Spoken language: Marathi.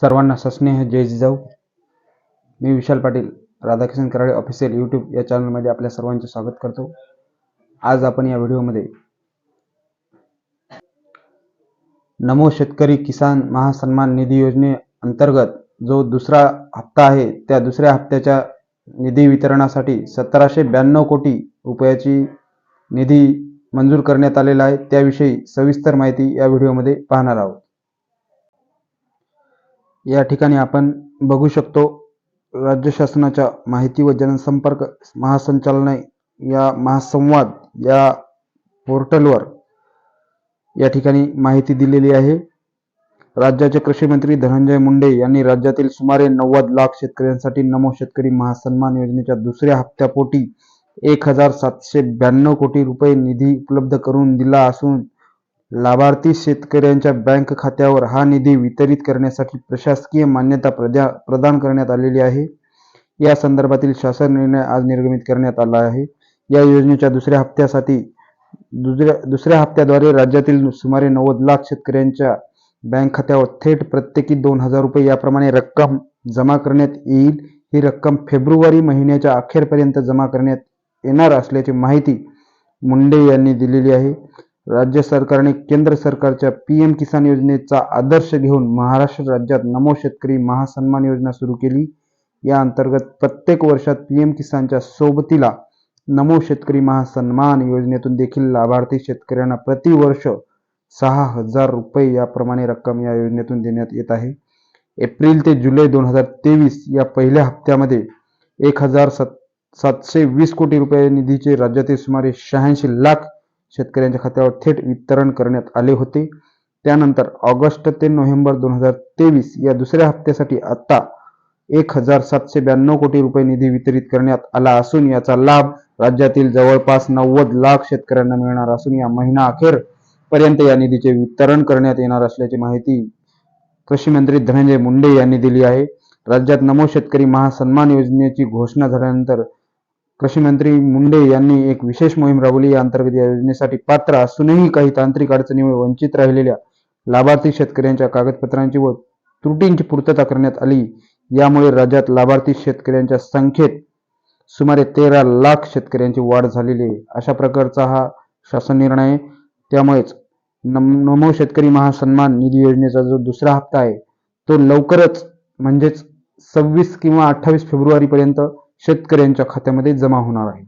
सर्वांना सस्नेह जय जिजाऊ. मी विशाल पाटील राधाकृष्ण कराळे ऑफिशियल यूट्यूब या चॅनलमध्ये आपल्या सर्वांचे स्वागत करतो. आज आपण या व्हिडिओमध्ये नमो शेतकरी किसान महासन्मान निधी योजनेअंतर्गत जो दुसरा हप्ता आहे त्या दुसऱ्या हप्त्याच्या निधी वितरणासाठी 1792 कोटी रुपयाची निधी मंजूर करण्यात आलेला आहे. त्याविषयी सविस्तर माहिती या व्हिडिओमध्ये पाहणार आहोत. या ठिकाणी आपण बघू शकतो राज्य शासनाच्या माहिती व जनसंपर्क महासंचालनालय या महासंवाद या पोर्टलवर या ठिकाणी माहिती दिलेली आहे. राज्याचे कृषी मंत्री धनंजय मुंडे यांनी राज्यातील सुमारे 90 लाख शेतकऱ्यांसाठी नमो शेतकरी महासन्मान योजनेच्या दुसऱ्या हप्त्यापोटी 1792 कोटी रुपये निधी उपलब्ध करून दिला असून लाभार्थी शेतकऱ्यांच्या बँक खात्यावर हा निधी वितरित करण्यासाठी प्रशासकीय मान्यता प्रदान करण्यात आलेली आहे. या संदर्भातील शासन निर्णय आज निर्गमित करण्यात आला आहे. या योजनेच्या दुसऱ्या हप्त्याद्वारे राज्यातील सुमारे 90 लाख शेतकऱ्यांच्या बँक खात्यावर थेट प्रत्येकी 2000 रुपये याप्रमाणे रक्कम जमा करण्यात येईल. ही रक्कम फेब्रुवारी महिन्याच्या अखेरपर्यंत जमा करण्यात येणार असल्याची माहिती मुंडे यांनी दिलेली आहे. राज्य सरकारने केंद्र सरकारच्या PM किसान योजनेचा आदर्श घेऊन महाराष्ट्र राज्यात नमो शेतकरी महासन्मान योजना सुरू केली. या अंतर्गत प्रत्येक वर्षात PM किसानच्या सोबतीला नमो शेतकरी महासन्मान योजनेतून देखील लाभार्थी शेतकऱ्यांना प्रतिवर्ष 6000 रुपये याप्रमाणे रक्कम या योजनेतून देण्यात येत आहे. एप्रिल ते जुलै 2023 या पहिल्या हप्त्यामध्ये 1720 कोटी रुपये निधीचे राज्यातील सुमारे 86 लाख शेतकऱ्यांच्या खात्यावर थेट वितरण करण्यात आले होते. त्यानंतर ऑगस्ट ते नोव्हेंबर 2023 या दुसऱ्या हप्त्यासाठी आता 1792 कोटी रुपये निधी वितरित करण्यात आला असून याचा लाभ राज्यातील जवळपास 90 लाख शेतकऱ्यांना मिळणार असून या महिना अखेर पर्यंत या निधीचे वितरण करण्यात येणार असल्याची माहिती कृषी मंत्री धनंजय मुंडे यांनी दिली आहे. राज्यात नमो शेतकरी महासन्मान योजनेची घोषणा झाल्यानंतर कृषी मंत्री मुंडे यांनी एक विशेष मोहीम राबवली. या अंतर्गत या योजनेसाठी पात्र असूनही काही तांत्रिक अडचणीमुळे वंचित राहिलेल्या लाभार्थी शेतकऱ्यांच्या कागदपत्रांची व त्रुटींची पूर्तता करण्यात आली. यामुळे राज्यात लाभार्थी शेतकऱ्यांच्या संख्येत सुमारे 13 लाख शेतकऱ्यांची वाढ झालेली आहे. अशा प्रकारचा हा शासन निर्णय आहे. त्यामुळेच नमो शेतकरी महासन्मान निधी योजनेचा जो दुसरा हप्ता आहे तो लवकरच म्हणजेच 26 किंवा 28 फेब्रुवारी पर्यंत शेतकऱ्यांच्या खात्यामध्ये जमा होणार आहे.